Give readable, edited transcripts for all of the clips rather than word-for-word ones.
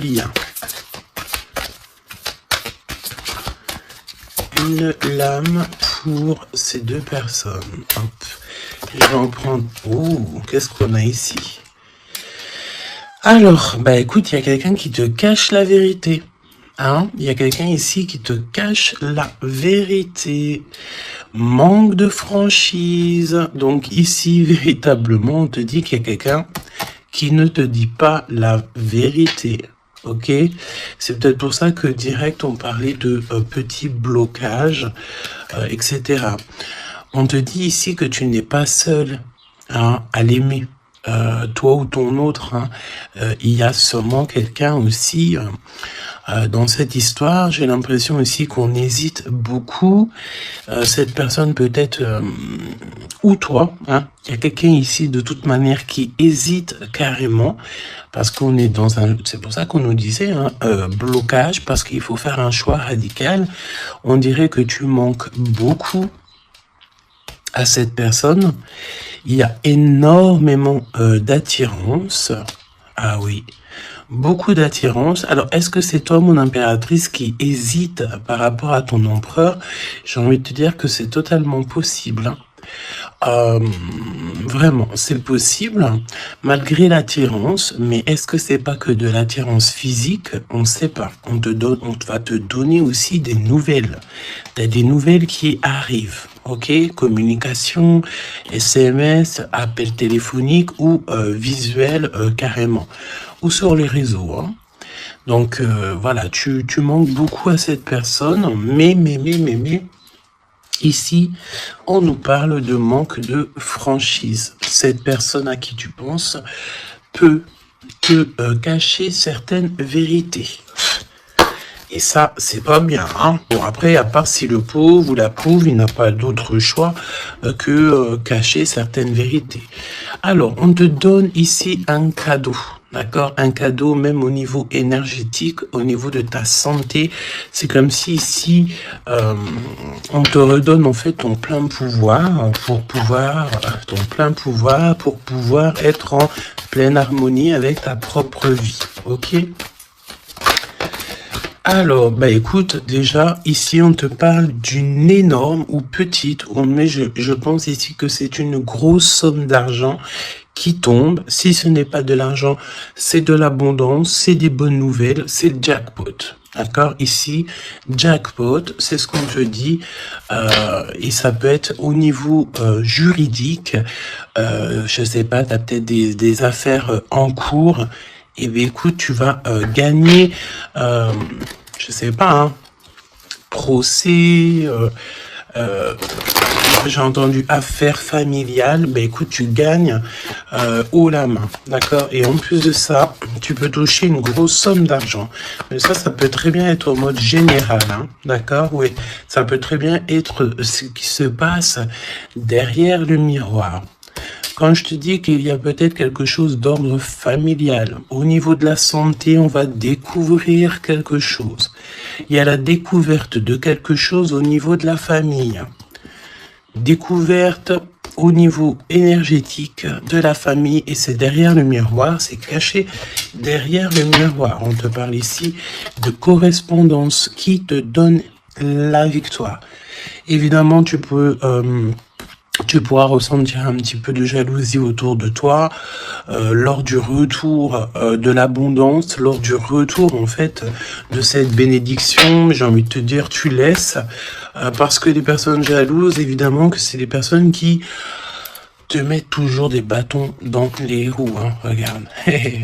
Bien. Une lame pour ces deux personnes. Hop. Je vais en prendre... Oh, qu'est-ce qu'on a ici? Alors, bah écoute, il y a quelqu'un qui te cache la vérité. Hein? Il y a quelqu'un ici qui te cache la vérité. Manque de franchise. Donc ici, véritablement, on te dit qu'il y a quelqu'un qui ne te dit pas la vérité. Ok, c'est peut-être pour ça que direct on parlait de petits blocages, etc. On te dit ici que tu n'es pas seul, hein, à l'aimer, toi ou ton autre. Hein. Il y a sûrement quelqu'un aussi dans cette histoire. J'ai l'impression aussi qu'on hésite beaucoup. Cette personne peut-être ou toi. Hein. Il y a quelqu'un ici de toute manière qui hésite carrément. Parce qu'on est dans un... C'est pour ça qu'on nous disait, hein, blocage, parce qu'il faut faire un choix radical. On dirait que tu manques beaucoup à cette personne. Il y a énormément d'attirance. Ah oui, beaucoup d'attirance. Alors, est-ce que c'est toi, mon impératrice, qui hésite par rapport à ton empereur? J'ai envie de te dire que c'est totalement possible, hein. Vraiment, c'est possible, malgré l'attirance, mais est-ce que c'est pas que de l'attirance physique? On ne sait pas. On va te donner aussi des nouvelles. T'as des nouvelles qui arrivent, ok? Communication, SMS, appel téléphonique ou visuel carrément, ou sur les réseaux, hein. Donc voilà, tu manques beaucoup à cette personne, mais ici, on nous parle de manque de franchise. Cette personne à qui tu penses peut te cacher certaines vérités. Et ça, c'est pas bien, hein. Bon, après, à part si le pauvre ou la pauvre, il n'a pas d'autre choix que cacher certaines vérités. Alors, on te donne ici un cadeau. D'accord, un cadeau même au niveau énergétique, au niveau de ta santé. C'est comme si ici, on te redonne en fait ton plein pouvoir pour pouvoir être en pleine harmonie avec ta propre vie. Ok? Alors, bah écoute, déjà, ici, on te parle d'une énorme ou petite, mais je pense ici que c'est une grosse somme d'argent qui tombe. Si ce n'est pas de l'argent, c'est de l'abondance, c'est des bonnes nouvelles, c'est le jackpot. D'accord? Ici, jackpot, c'est ce qu'on te dit, et ça peut être au niveau juridique, je sais pas, tu as peut-être des affaires en cours, et bien écoute, tu vas gagner, je sais pas, hein, procès, j'ai entendu affaires familiales, ben écoute, tu gagnes haut la main, d'accord? Et en plus de ça, tu peux toucher une grosse somme d'argent. Mais ça peut très bien être au mode général, hein, d'accord? Oui, ça peut très bien être ce qui se passe derrière le miroir. Quand je te dis qu'il y a peut-être quelque chose d'ordre familial, au niveau de la santé, on va découvrir quelque chose. Il y a la découverte de quelque chose au niveau de la famille. Découverte au niveau énergétique de la famille, et c'est derrière le miroir, c'est caché derrière le miroir. On te parle ici de correspondance qui te donne la victoire. Évidemment, tu pourras ressentir un petit peu de jalousie autour de toi lors du retour de l'abondance, lors du retour en fait de cette bénédiction. J'ai envie de te dire, tu laisses, parce que les personnes jalouses, évidemment que c'est des personnes qui te mettent toujours des bâtons dans les roues, hein. Regarde,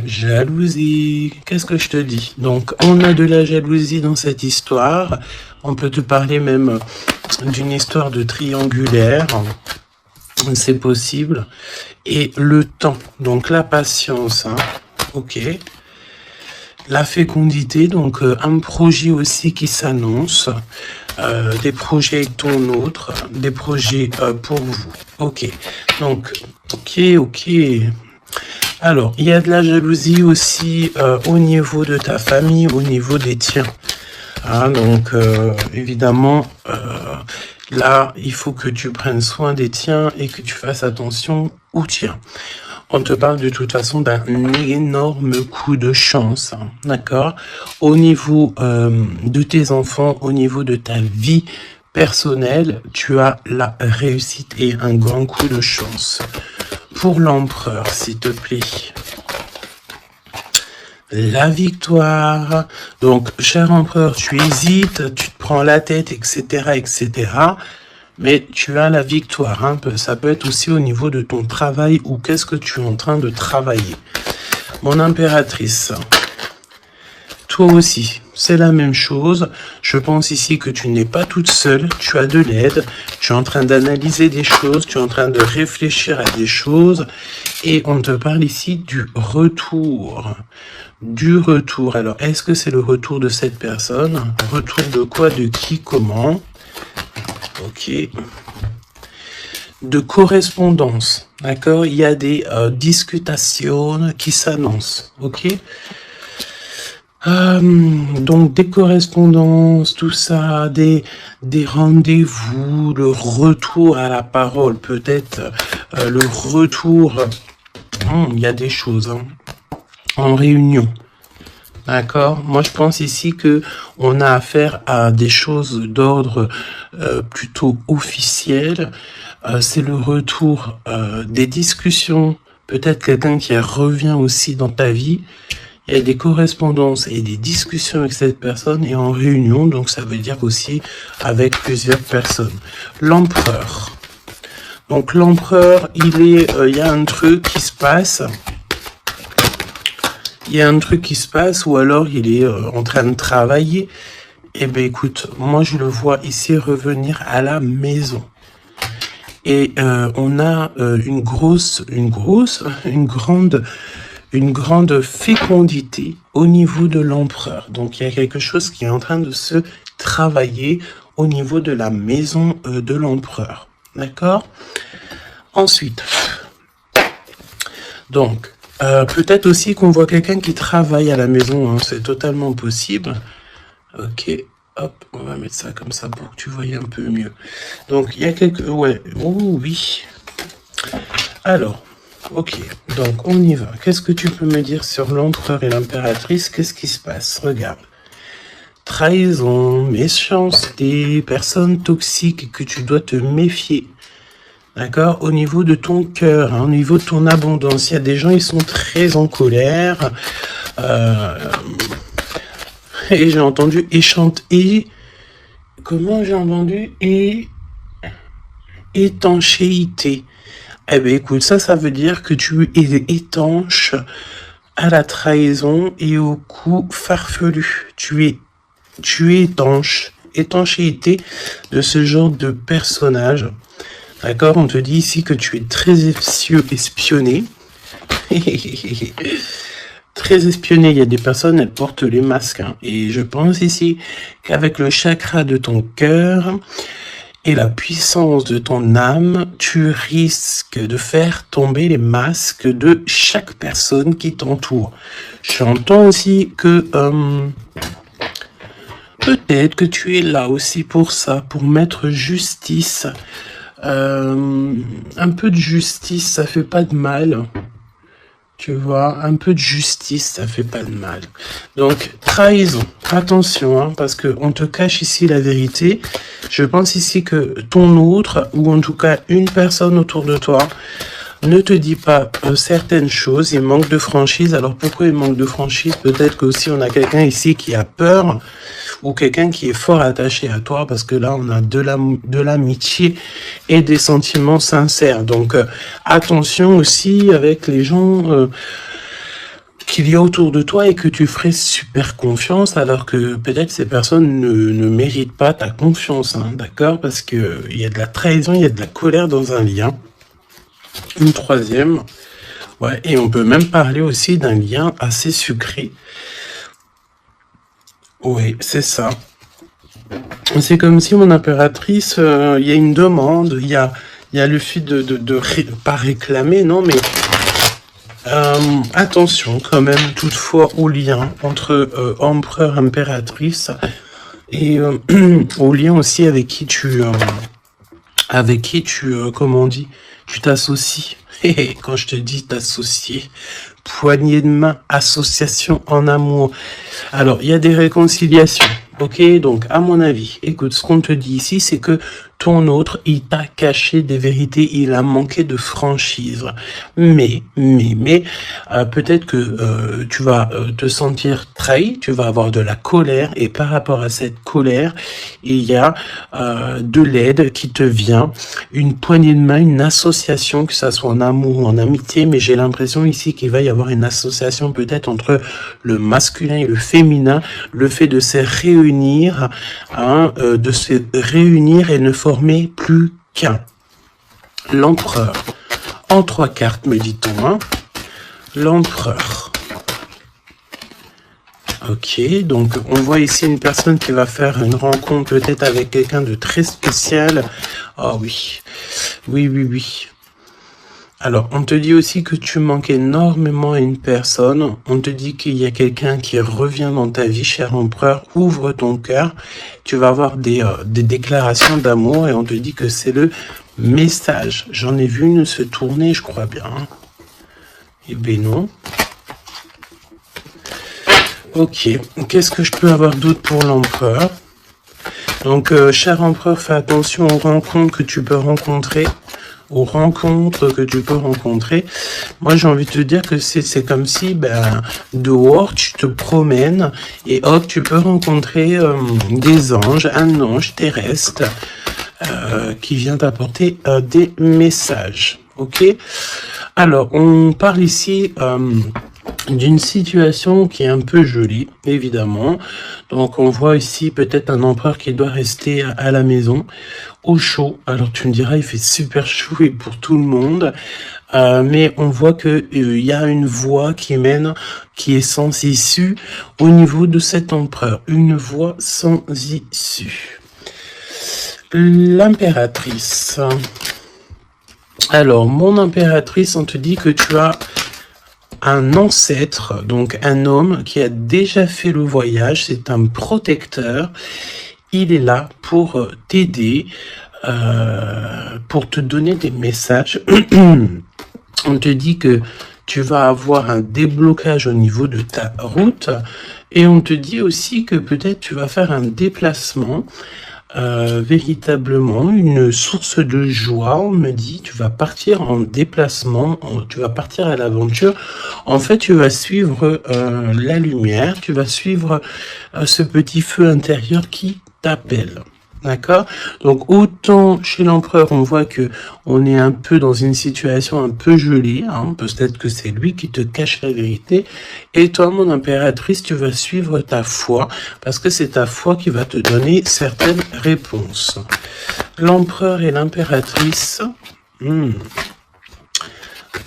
jalousie, qu'est-ce que je te dis? Donc on a de la jalousie dans cette histoire. On peut te parler même d'une histoire de triangulaire. C'est possible. Et le temps, donc la patience, hein. Ok. La fécondité, donc un projet aussi qui s'annonce, des projets avec ton autre, des projets pour vous. Ok. Donc, ok. Alors, il y a de la jalousie aussi au niveau de ta famille, au niveau des tiens. Hein, donc, évidemment, là, il faut que tu prennes soin des tiens et que tu fasses attention aux tiens. On te parle de toute façon d'un énorme coup de chance, hein, d'accord? Au niveau de tes enfants, au niveau de ta vie personnelle, tu as la réussite et un grand coup de chance. Pour l'empereur, s'il te plaît. La victoire. Donc, cher empereur, tu hésites, tu te prends la tête, etc., etc., mais tu as la victoire, hein. Ça peut être aussi au niveau de ton travail ou qu'est-ce que tu es en train de travailler. Mon impératrice, toi aussi, c'est la même chose. Je pense ici que tu n'es pas toute seule, tu as de l'aide, tu es en train d'analyser des choses, tu es en train de réfléchir à des choses et on te parle ici du retour. Du retour. Alors, est-ce que c'est le retour de cette personne? Retour de quoi? De qui? Comment? Ok. De correspondance, d'accord? Il y a des discutations qui s'annoncent, ok? Donc des correspondances, tout ça, des rendez-vous, le retour à la parole, peut-être le retour, il y a des choses, hein, en réunion. D'accord. Moi, je pense ici que on a affaire à des choses d'ordre plutôt officiel. C'est le retour des discussions. Peut-être quelqu'un qui revient aussi dans ta vie. Il y a des correspondances et des discussions avec cette personne et en réunion. Donc, ça veut dire aussi avec plusieurs personnes. L'empereur. Donc, l'empereur, il y a un truc qui se passe. Il y a un truc qui se passe ou alors il est en train de travailler. Eh bien, écoute, moi, je le vois ici revenir à la maison. Et on a une grande fécondité au niveau de l'empereur. Donc, il y a quelque chose qui est en train de se travailler au niveau de la maison de l'empereur. D'accord? Ensuite, donc, peut-être aussi qu'on voit quelqu'un qui travaille à la maison, hein, c'est totalement possible. Ok, hop, on va mettre ça comme ça pour que tu voyes un peu mieux. Donc, il y a quelques... Ouais, oh oui. Alors, ok, donc on y va. Qu'est-ce que tu peux me dire sur l'empereur et l'impératrice? Qu'est-ce qui se passe? Regarde. Trahison, méchanceté, personne toxique que tu dois te méfier. D'accord? Au niveau de ton cœur, hein, au niveau de ton abondance, il y a des gens, ils sont très en colère. Et j'ai entendu comment j'ai entendu? Étanchéité. Eh bien, écoute, ça veut dire que tu es étanche à la trahison et au coup farfelu. Tu es étanche. Étanchéité de ce genre de personnage. D'accord, on te dit ici que tu es très espionné. Très espionné, il y a des personnes, elles portent les masques. Hein. Et je pense ici qu'avec le chakra de ton cœur et la puissance de ton âme, tu risques de faire tomber les masques de chaque personne qui t'entoure. J'entends aussi que peut-être que tu es là aussi pour ça, pour mettre justice. Un peu de justice, ça fait pas de mal. Tu vois, un peu de justice, ça fait pas de mal. Donc, trahison, attention, hein, parce que on te cache ici la vérité. Je pense ici que ton autre, ou en tout cas une personne autour de toi, ne te dit pas certaines choses. Il manque de franchise. Alors, pourquoi il manque de franchise? Peut-être qu'aussi on a quelqu'un ici qui a peur, ou quelqu'un qui est fort attaché à toi, parce que là, on a de l'amitié et des sentiments sincères. Donc, attention aussi avec les gens qu'il y a autour de toi et que tu ferais super confiance, alors que peut-être ces personnes ne méritent pas ta confiance, hein, d'accord? Parce que il y a de la trahison, il y a de la colère dans un lien. Une troisième, ouais, et on peut même parler aussi d'un lien assez sucré. Oui, c'est ça. C'est comme si mon impératrice, il y a une demande, il y a le fait pas réclamer, non, mais attention quand même toutefois au lien entre empereur, impératrice et au lien aussi avec qui tu comment on dit, tu t'associes. Et quand je te dis t'associer, poignée de main, association en amour. Alors, il y a des réconciliations. Ok, donc à mon avis, écoute, ce qu'on te dit ici, c'est que ton autre, il t'a caché des vérités, il a manqué de franchise. Mais, peut-être que tu vas te sentir trahi, tu vas avoir de la colère, et par rapport à cette colère, il y a de l'aide qui te vient, une poignée de main, une association, que ça soit en amour ou en amitié, mais j'ai l'impression ici qu'il va y avoir une association peut-être entre le masculin et le féminin, le fait de se réunir, et ne former plus qu'un. L'empereur. En 3 cartes, me dit-on. Hein. L'empereur. Ok, donc on voit ici une personne qui va faire une rencontre peut-être avec quelqu'un de très spécial. Oh oui, oui. Alors, on te dit aussi que tu manques énormément à une personne. On te dit qu'il y a quelqu'un qui revient dans ta vie, cher empereur. Ouvre ton cœur. Tu vas avoir des déclarations d'amour et on te dit que c'est le message. J'en ai vu une se tourner, je crois bien. Eh ben non. Ok, qu'est-ce que je peux avoir d'autre pour l'empereur? Donc, cher empereur, fais attention aux rencontres que tu peux rencontrer. Moi, j'ai envie de te dire que c'est comme si, dehors, tu te promènes et hop, tu peux rencontrer des anges, un ange terrestre qui vient t'apporter des messages. Ok? Alors, on parle ici d'une situation qui est un peu jolie, évidemment. Donc, on voit ici peut-être un empereur qui doit rester à la maison, au chaud. Alors, tu me diras, il fait super chaud et pour tout le monde. Mais on voit que il y a une voie qui mène, qui est sans issue au niveau de cet empereur. Une voie sans issue. L'impératrice. Alors, mon impératrice, on te dit que tu as un ancêtre, donc un homme qui a déjà fait le voyage, c'est un protecteur. Il est là pour t'aider, pour te donner des messages. On te dit que tu vas avoir un déblocage au niveau de ta route et on te dit aussi que peut-être tu vas faire un déplacement, véritablement une source de joie. On me dit tu vas partir en déplacement, tu vas partir à l'aventure. En fait, tu vas suivre la lumière, tu vas suivre ce petit feu intérieur qui t'appelle. D'accord? Donc, autant chez l'empereur, on voit que on est un peu dans une situation un peu gelée, hein, peut-être que c'est lui qui te cache la vérité. Et toi, mon impératrice, tu vas suivre ta foi, parce que c'est ta foi qui va te donner certaines réponses. L'empereur et l'impératrice,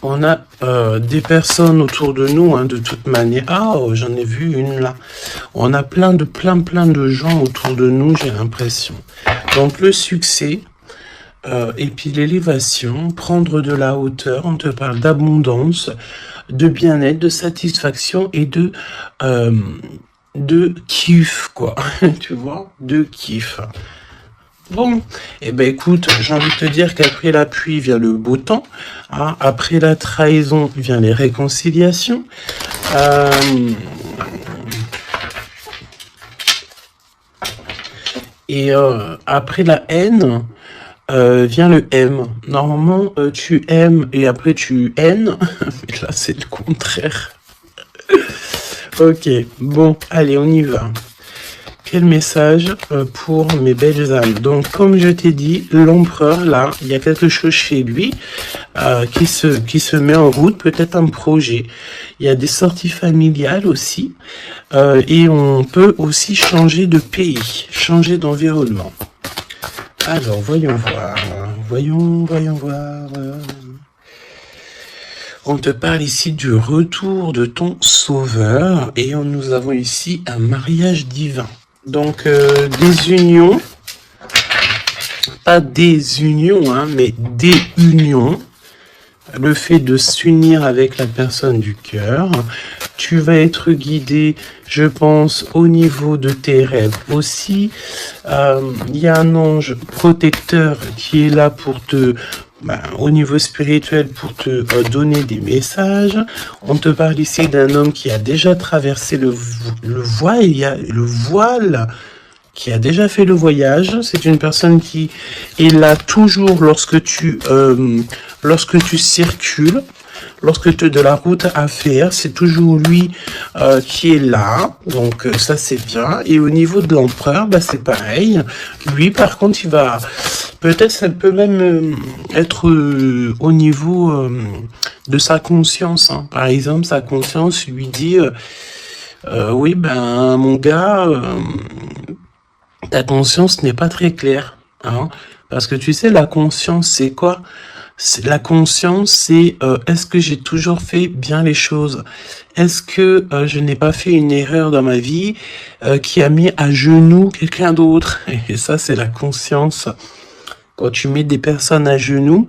on a des personnes autour de nous, hein, de toute manière. Ah, oh, j'en ai vu une là. On a plein de gens autour de nous, j'ai l'impression. Donc le succès, et puis l'élévation, prendre de la hauteur, on te parle d'abondance, de bien-être, de satisfaction et de kiff, quoi. Tu vois, de kiff. Bon, eh ben écoute, j'ai envie de te dire qu'après la pluie vient le beau temps, hein, après la trahison vient les réconciliations, et après la haine vient le M. Normalement, tu aimes et après tu haines, mais là c'est le contraire. Ok, bon, allez, on y va. Quel message pour mes belles âmes. Donc, comme je t'ai dit, l'empereur, là, il y a quelque chose chez lui qui se met en route, peut-être un projet. Il y a des sorties familiales aussi. Et on peut aussi changer de pays, changer d'environnement. Alors, voyons voir. Voyons voir. On te parle ici du retour de ton sauveur. Et nous avons ici un mariage divin. Donc, des unions, pas des unions, hein, mais des unions, le fait de s'unir avec la personne du cœur. Tu vas être guidé, je pense, au niveau de tes rêves aussi. Il y a un ange protecteur qui est là pour au niveau spirituel pour te donner des messages. On te parle ici d'un homme qui a déjà traversé le voile, qui a déjà fait le voyage. C'est une personne qui est là toujours lorsque tu circules. Lorsque tu as de la route à faire, c'est toujours lui qui est là. Donc ça c'est bien. Et au niveau de l'empereur, c'est pareil. Lui par contre, il va... Peut-être ça peut même être au niveau de sa conscience. Hein. Par exemple, sa conscience lui dit oui, mon gars, ta conscience n'est pas très claire. Hein. Parce que tu sais, la conscience, c'est quoi? La conscience, c'est est-ce que j'ai toujours fait bien les choses? Est-ce que je n'ai pas fait une erreur dans ma vie qui a mis à genoux quelqu'un d'autre? Et ça, c'est la conscience. Quand tu mets des personnes à genoux,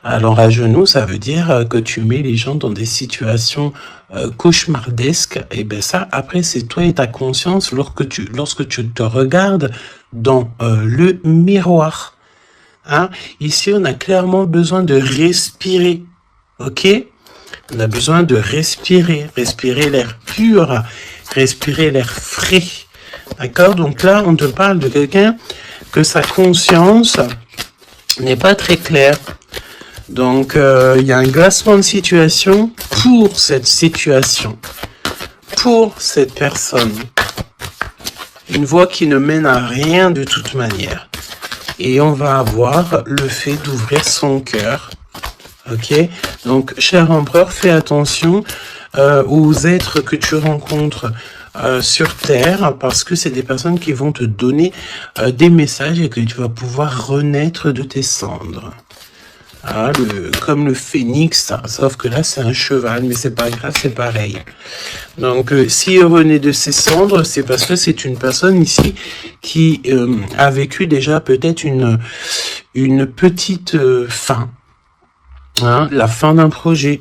alors à genoux, ça veut dire que tu mets les gens dans des situations cauchemardesques. Et bien ça, après, c'est toi et ta conscience lorsque tu te regardes dans le miroir. Hein? Ici, on a clairement besoin de respirer. Ok? On a besoin de respirer l'air pur, respirer l'air frais. D'accord? Donc là, on te parle de quelqu'un que sa conscience n'est pas très claire. Donc, il y a un glacement de situation pour cette situation, pour cette personne. Une voie qui ne mène à rien de toute manière. Et on va avoir le fait d'ouvrir son cœur. Ok? Donc, cher empereur, fais attention aux êtres que tu rencontres sur Terre, parce que c'est des personnes qui vont te donner des messages et que tu vas pouvoir renaître de tes cendres. Ah, comme le phénix, sauf que là c'est un cheval, mais c'est pas grave, c'est pareil. Donc s'il renaît de ses cendres, c'est parce que c'est une personne ici qui a vécu déjà peut-être une petite fin, hein, la fin d'un projet.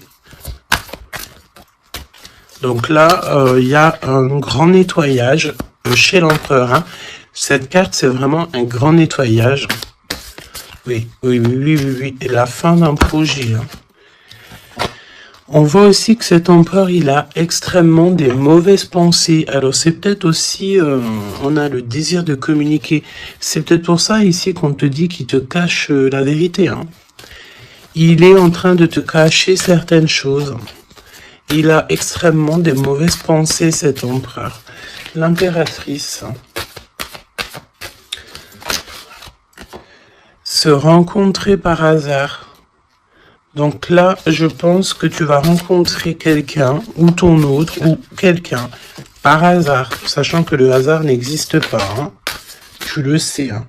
Donc là, il y a un grand nettoyage chez l'empereur. Hein. Cette carte, c'est vraiment un grand nettoyage. Oui. Et la fin d'un projet. Hein. On voit aussi que cet empereur, il a extrêmement des mauvaises pensées. Alors c'est peut-être aussi, on a le désir de communiquer. C'est peut-être pour ça ici qu'on te dit qu'il te cache la vérité. Hein. Il est en train de te cacher certaines choses. Il a extrêmement des mauvaises pensées, cet empereur. L'impératrice. Se rencontrer par hasard. Donc là, je pense que tu vas rencontrer quelqu'un, ou ton autre, ou quelqu'un, par hasard, sachant que le hasard n'existe pas. Hein. Tu le sais. Hein.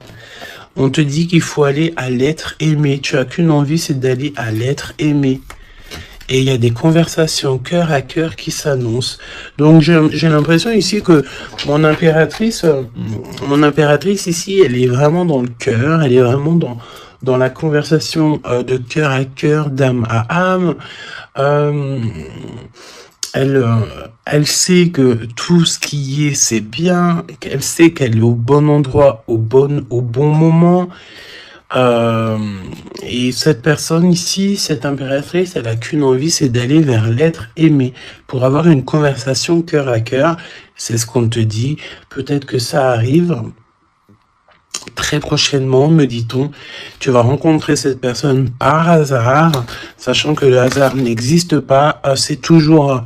On te dit qu'il faut aller à l'être aimé. Tu as qu'une envie, c'est d'aller à l'être aimé. Et il y a des conversations cœur à cœur qui s'annoncent. Donc j'ai l'impression ici que mon impératrice ici, elle est vraiment dans le cœur, elle est vraiment dans la conversation de cœur à cœur, d'âme à âme. Elle sait que tout ce qui est, c'est bien. Elle sait qu'elle est au bon endroit, au bon moment. Et cette personne ici, cette impératrice, elle a qu'une envie, c'est d'aller vers l'être aimé pour avoir une conversation cœur à cœur. C'est ce qu'on te dit. Peut-être que ça arrive très prochainement, me dit-on. Tu vas rencontrer cette personne par hasard, sachant que le hasard n'existe pas. C'est toujours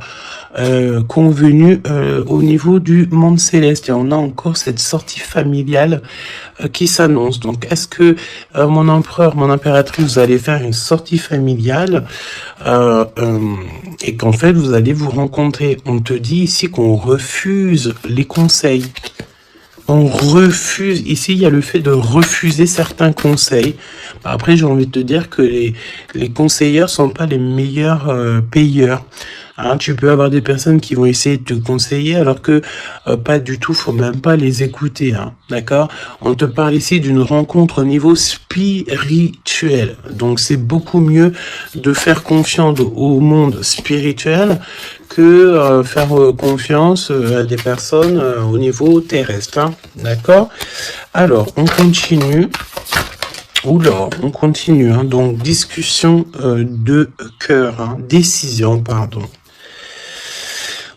convenu au niveau du monde céleste. Et on a encore cette sortie familiale qui s'annonce. Donc, est-ce que mon empereur, mon impératrice, vous allez faire une sortie familiale et qu'en fait, vous allez vous rencontrer? On te dit ici qu'on refuse les conseils. On refuse, ici il y a le fait de refuser certains conseils. Après j'ai envie de te dire que les conseilleurs sont pas les meilleurs payeurs. Hein, tu peux avoir des personnes qui vont essayer de te conseiller alors que pas du tout, faut même pas les écouter. Hein, d'accord? On te parle ici d'une rencontre au niveau spirituel. Donc c'est beaucoup mieux de faire confiance au monde spirituel que faire confiance à des personnes au niveau terrestre. Hein, d'accord? Alors, on continue. Oula, on continue, hein. Donc discussion de cœur, hein. Décision, pardon.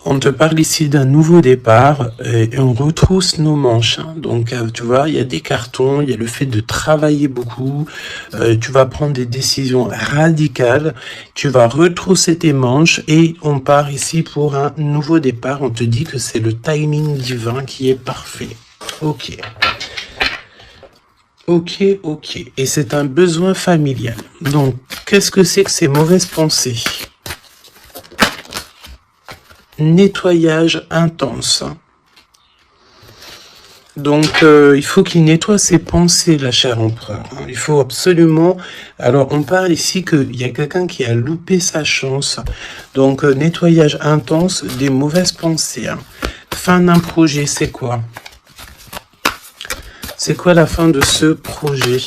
On te parle ici d'un nouveau départ et on retrousse nos manches. Hein. Donc, tu vois, il y a des cartons, il y a le fait de travailler beaucoup. Tu vas prendre des décisions radicales. Tu vas retrousser tes manches et on part ici pour un nouveau départ. On te dit que c'est le timing divin qui est parfait. Ok. Ok. Et c'est un besoin familial. Donc, qu'est-ce que c'est que ces mauvaises pensées ? Nettoyage intense. Donc, il faut qu'il nettoie ses pensées, la chère empereur. Il faut absolument... Alors, on parle ici qu'il y a quelqu'un qui a loupé sa chance. Donc, nettoyage intense des mauvaises pensées. Fin d'un projet, c'est quoi? C'est quoi la fin de ce projet?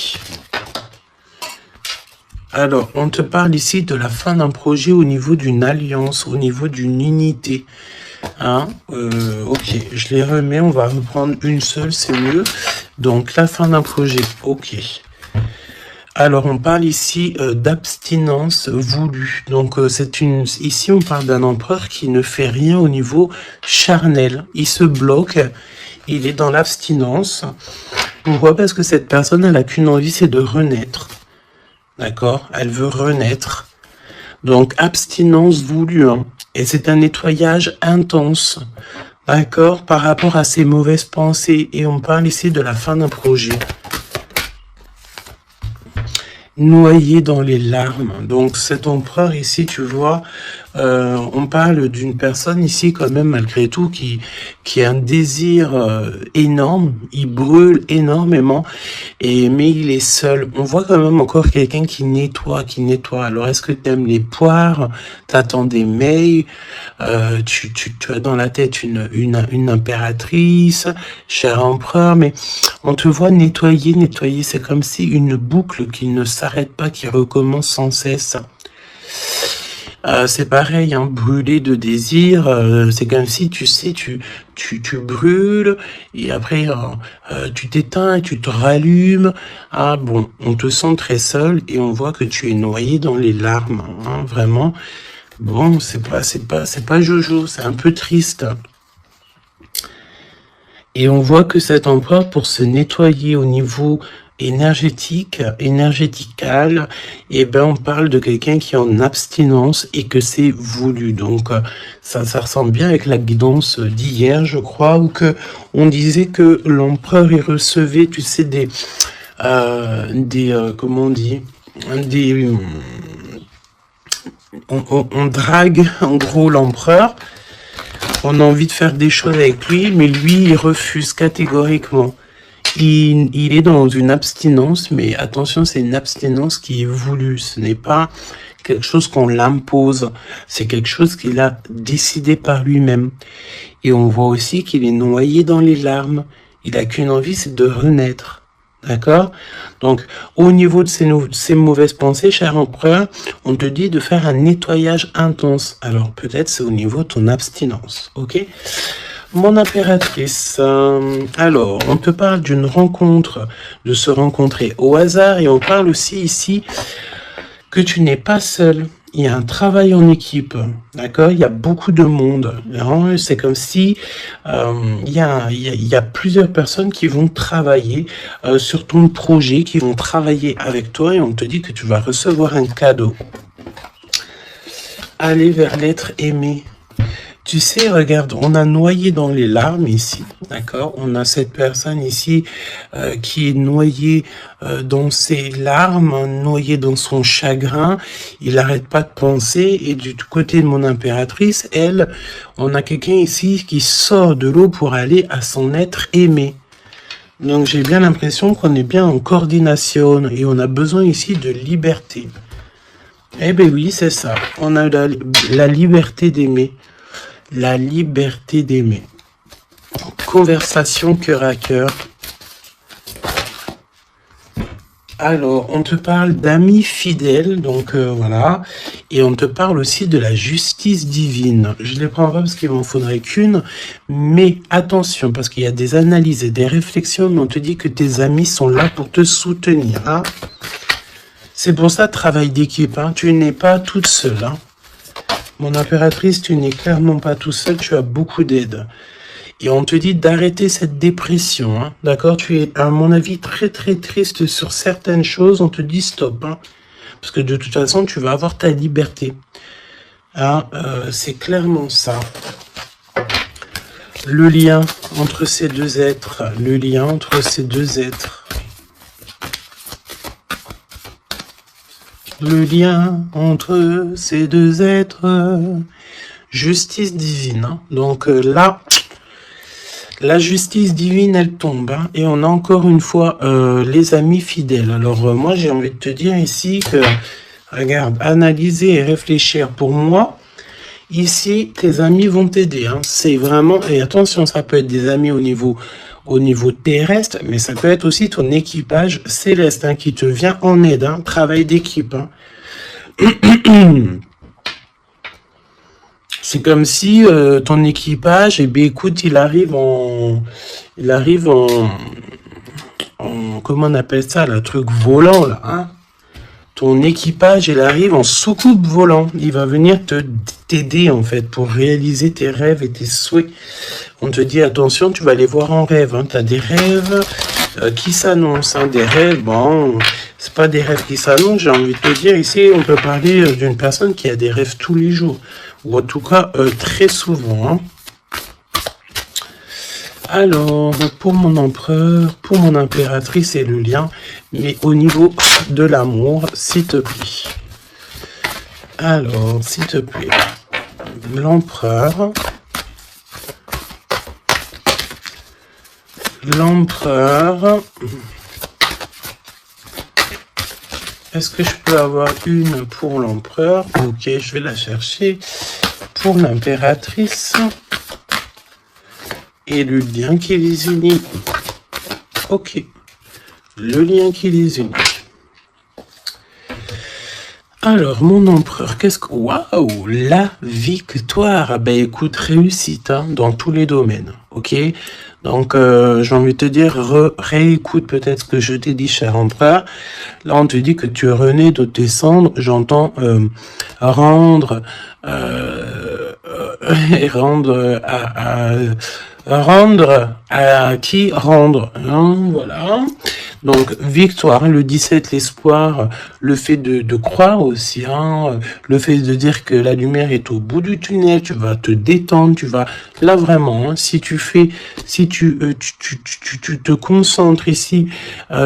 Alors, on te parle ici de la fin d'un projet au niveau d'une alliance, au niveau d'une unité. Hein, ok, je les remets, on va reprendre une seule, c'est mieux. Donc, la fin d'un projet, ok. Alors, on parle ici d'abstinence voulue. Donc, ici, on parle d'un empereur qui ne fait rien au niveau charnel. Il se bloque, il est dans l'abstinence. Pourquoi? Parce que cette personne, elle n'a qu'une envie, c'est de renaître. D'accord? Elle veut renaître. Donc, abstinence voulue. Hein. Et c'est un nettoyage intense. D'accord? Par rapport à ses mauvaises pensées. Et on parle ici de la fin d'un projet. Noyé dans les larmes. Donc, cet empereur ici, tu vois, on parle d'une personne ici quand même, malgré tout, qui a un désir énorme. Il brûle énormément, mais il est seul. On voit quand même encore quelqu'un qui nettoie. Alors, est-ce que tu aimes les poires? T'attends des mails? Tu as dans la tête une impératrice, cher empereur, mais on te voit nettoyer. C'est comme si une boucle qui ne s'arrête pas, qui recommence sans cesse. C'est pareil, hein, brûler de désir, c'est comme si, tu sais, tu brûles, et après, tu t'éteins, tu te rallumes. Ah bon, on te sent très seul, et on voit que tu es noyé dans les larmes, hein, vraiment. Bon, c'est pas Jojo, c'est un peu triste. Et on voit que cet empereur, pour se nettoyer au niveau énergétical, et ben on parle de quelqu'un qui est en abstinence et que c'est voulu. Donc ça ressemble bien avec la guidance d'hier, je crois, où que on disait que l'empereur il recevait, tu sais, comment on dit, on drague en gros l'empereur. On a envie de faire des choses avec lui, mais lui il refuse catégoriquement. Il est dans une abstinence, mais attention, c'est une abstinence qui est voulue. Ce n'est pas quelque chose qu'on l'impose. C'est quelque chose qu'il a décidé par lui-même. Et on voit aussi qu'il est noyé dans les larmes. Il a qu'une envie, c'est de renaître. D'accord? Donc, au niveau de ces mauvaises pensées, cher empereur, on te dit de faire un nettoyage intense. Alors, peut-être c'est au niveau de ton abstinence. Ok? Mon impératrice, alors, on te parle d'une rencontre, de se rencontrer au hasard, et on parle aussi ici que tu n'es pas seul. Il y a un travail en équipe, d'accord? Il y a beaucoup de monde. C'est comme si il y a plusieurs personnes qui vont travailler sur ton projet, qui vont travailler avec toi, et on te dit que tu vas recevoir un cadeau. Aller vers l'être aimé. Tu sais, regarde, on a noyé dans les larmes ici, d'accord? On a cette personne ici qui est noyée dans ses larmes, noyée dans son chagrin. Il n'arrête pas de penser. Et du côté de mon impératrice, elle, on a quelqu'un ici qui sort de l'eau pour aller à son être aimé. Donc j'ai bien l'impression qu'on est bien en coordination et on a besoin ici de liberté. Eh ben oui, c'est ça. On a la liberté d'aimer. La liberté d'aimer. Conversation cœur à cœur. Alors, on te parle d'amis fidèles, donc voilà. Et on te parle aussi de la justice divine. Je ne les prends pas parce qu'il m'en faudrait qu'une, mais attention, parce qu'il y a des analyses et des réflexions, mais on te dit que tes amis sont là pour te soutenir. Hein. C'est pour ça, travail d'équipe. Hein. Tu n'es pas toute seule. Hein. Mon impératrice, tu n'es clairement pas tout seul, tu as beaucoup d'aide. Et on te dit d'arrêter cette dépression, hein, d'accord? Tu es, à mon avis, très très triste sur certaines choses, on te dit stop, hein, parce que de toute façon, tu vas avoir ta liberté. Hein, c'est clairement ça. Le lien entre ces deux êtres, le lien entre ces deux êtres. Le lien entre ces deux êtres. Justice divine. Hein. Donc là, la justice divine, elle tombe. Hein, et on a encore une fois les amis fidèles. Alors moi, j'ai envie de te dire ici que, regarde, analyser et réfléchir. Pour moi, ici, tes amis vont t'aider. Hein. C'est vraiment... Et attention, ça peut être des amis au niveau terrestre, mais ça peut être aussi ton équipage céleste hein, qui te vient en aide. Hein, travail d'équipe. Hein. C'est comme si ton équipage, eh bien, écoute, il arrive en, comment on appelle ça, le truc volant, là, hein. Ton équipage, il arrive en soucoupe volant. Il va venir t'aider, en fait, pour réaliser tes rêves et tes souhaits. On te dit, attention, tu vas les voir en rêve, hein. Tu as des rêves qui s'annoncent, hein. Des rêves, bon, c'est pas des rêves qui s'annoncent, j'ai envie de te dire, ici, on peut parler d'une personne qui a des rêves tous les jours. Ou en tout cas, très souvent. Hein. Alors, pour mon empereur, pour mon impératrice et le lien, mais au niveau de l'amour, s'il te plaît. Alors, s'il te plaît, l'empereur. L'empereur. Est-ce que je peux avoir une pour l'empereur? Ok, je vais la chercher. Pour l'impératrice. Et le lien qui les unit. Ok. Le lien qui les unit. Alors, mon empereur, qu'est-ce que... Waouh! La victoire! Ben écoute, réussite hein, dans tous les domaines. Ok? Donc, j'ai envie de te dire, réécoute peut-être ce que je t'ai dit, cher empereur. Là, on te dit que tu es rené de tes cendres. J'entends rendre à qui rendre. Hein, voilà. Donc, victoire, le 17, l'espoir, le fait de croire aussi, hein, le fait de dire que la lumière est au bout du tunnel, tu vas te détendre, tu vas, là vraiment, hein, si tu te concentres ici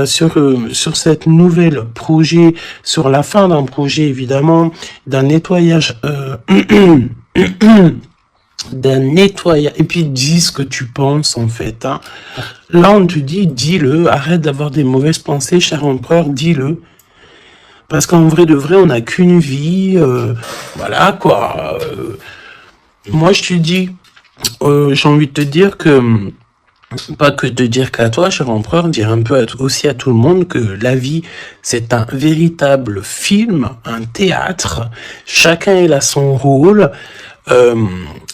sur cette nouvelle projet, sur la fin d'un projet évidemment, d'un nettoyage, d'un nettoyage, et puis dis ce que tu penses en fait. Hein. Là on te dit, dis-le, arrête d'avoir des mauvaises pensées, cher empereur, dis-le. Parce qu'en vrai de vrai, on n'a qu'une vie, voilà quoi. Moi je te dis, j'ai envie de te dire que, pas que de dire qu'à toi, cher empereur, dire un peu aussi à tout le monde que la vie, c'est un véritable film, un théâtre. Chacun il a son rôle.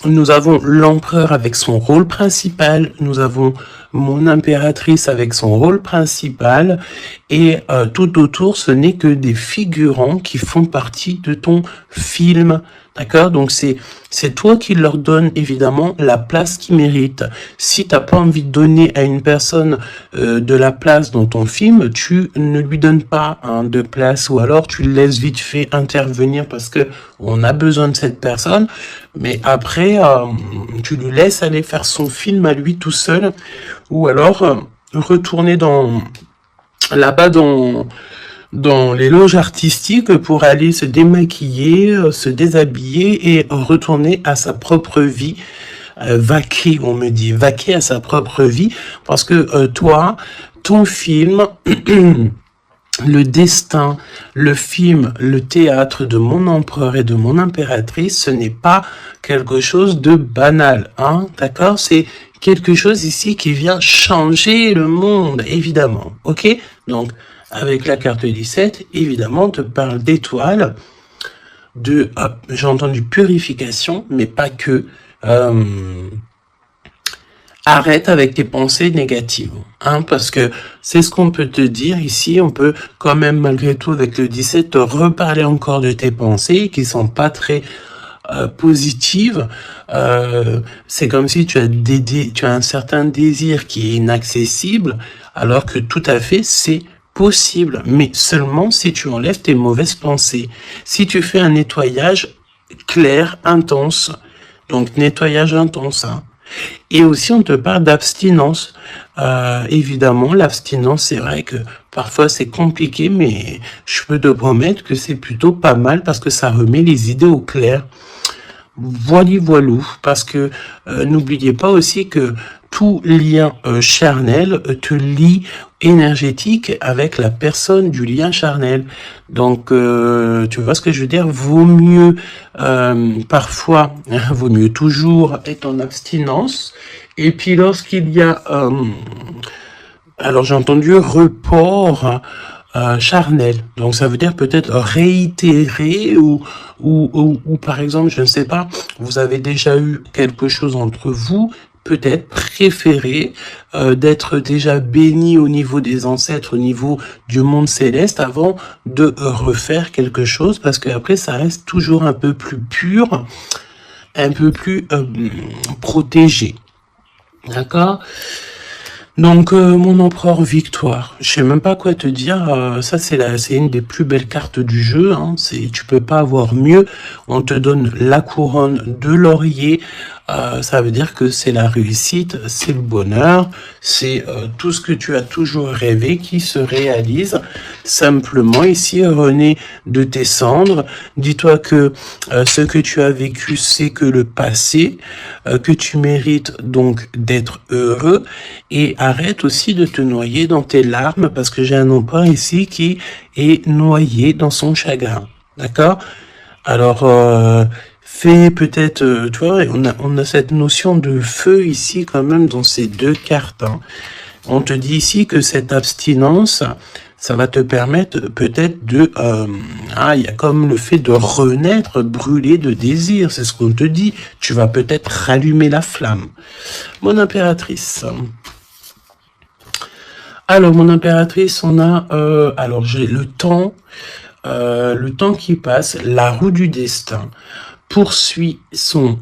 Nous avons l'empereur avec son rôle principal, nous avons mon impératrice avec son rôle principal, et tout autour, ce n'est que des figurants qui font partie de ton film. D'accord? Donc c'est toi qui leur donne évidemment la place qu'ils méritent. Si t'as pas envie de donner à une personne de la place dans ton film, tu ne lui donnes pas hein, de place, ou alors tu le laisses vite fait intervenir parce que on a besoin de cette personne, mais après tu lui laisses aller faire son film à lui tout seul, ou alors retourner là-bas dans les loges artistiques pour aller se démaquiller, se déshabiller et retourner à sa propre vie, vaquer, on me dit, vaquer à sa propre vie, parce que toi, ton film, le destin, le film, le théâtre de mon empereur et de mon impératrice, ce n'est pas quelque chose de banal, hein, d'accord? C'est quelque chose ici qui vient changer le monde, évidemment, ok? Donc, avec la carte 17, évidemment, on te parle d'étoiles. j'ai entendu purification, mais pas que. Arrête avec tes pensées négatives, hein, parce que c'est ce qu'on peut te dire ici. On peut quand même, malgré tout, avec le 17, te reparler encore de tes pensées qui sont pas très positives. C'est comme si tu as un certain désir qui est inaccessible, alors que tout à fait, c'est possible, mais seulement si tu enlèves tes mauvaises pensées. Si tu fais un nettoyage clair, intense, donc nettoyage intense, hein. Et aussi, on te parle d'abstinence. Évidemment, l'abstinence, c'est vrai que parfois c'est compliqué, mais je peux te promettre que c'est plutôt pas mal parce que ça remet les idées au clair. Voilou, parce que n'oubliez pas aussi que tout lien charnel te lie énergétique avec la personne du lien charnel. Donc, tu vois ce que je veux dire? Vaut mieux parfois, vaut mieux toujours être en abstinence. Et puis lorsqu'il y a, alors j'ai entendu report charnel. Donc ça veut dire peut-être réitérer ou par exemple, je ne sais pas, vous avez déjà eu quelque chose entre vous, peut-être préféré d'être déjà béni au niveau des ancêtres, au niveau du monde céleste, avant de refaire quelque chose, parce qu'après ça reste toujours un peu plus pur, un peu plus protégé. D'accord ? Donc mon empereur Victoire, je sais même pas quoi te dire. Ça c'est une des plus belles cartes du jeu. Hein. Tu peux pas avoir mieux. On te donne la couronne de laurier. Ça veut dire que c'est la réussite, c'est le bonheur, c'est tout ce que tu as toujours rêvé qui se réalise. Simplement ici, René, de tes cendres, dis-toi que ce que tu as vécu, c'est que le passé, que tu mérites donc d'être heureux, et arrête aussi de te noyer dans tes larmes, parce que j'ai un empereur ici qui est noyé dans son chagrin. D'accord ? Alors, fais peut-être, tu vois, on a cette notion de feu ici quand même dans ces deux cartes. Hein. On te dit ici que cette abstinence, ça va te permettre peut-être de... il y a comme le fait de renaître, brûler de désir, c'est ce qu'on te dit. Tu vas peut-être rallumer la flamme. Mon impératrice. Alors, mon impératrice, on a... alors, j'ai le temps qui passe, la roue du destin poursuit son